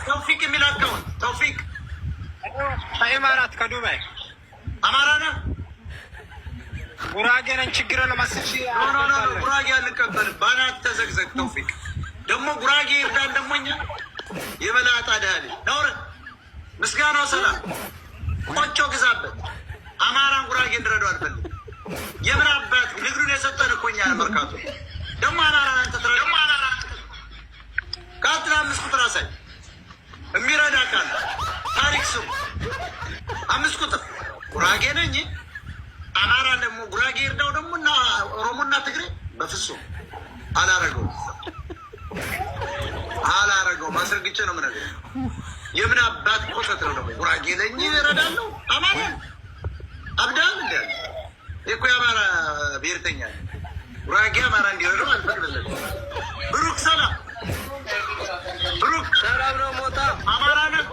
توفيق የሚላከውን توفيق ከኢማራት ከዱባይ አማራ ነህ? ጉራጌ ነኝ። ችግር ለማስሽ ጉራጌ አልቀበልም። ባናት ተዘግዘግ توفيق ደግሞ ጉራጌ ይርዳን ደሞኛ የበላጣ ዳሊ ነውር ምስጋናው ሰላም ቆንጮ ግዛበት አማራን ጉራጌ እንድረዳው አልፈልግም። የምን አባት ንግሩን የሰጠን እኮ እኛ መርካቶ ደግሞ አማራን አንተ ትረዳ ደግሞ አማራን ካትራ 5 ቁጥር አሳይ የሚረዳ ካለ ታሪክ ስሙ 5 ቁጥር ጉራጌ ነኝ። አማራ ደግሞ ጉራጌ ይርዳው ደግሞ እና ኦሮሞና ትግሬ በፍጹም አላረገው ማስረግጬ ነው የምነግርህ። የምን አባት ቆሰት ነው ደግሞ ጉራጌ ነኝ ይረዳለሁ አማራ አብዳል እንዴ እኮ የአማራ ብሔርተኛ ጉራጌ አማራ እንዲረዳው አልፈቅድለትም። ብሩክ ሰላም ብሩክ ሰላም ነው ሞታ አማራ ነህ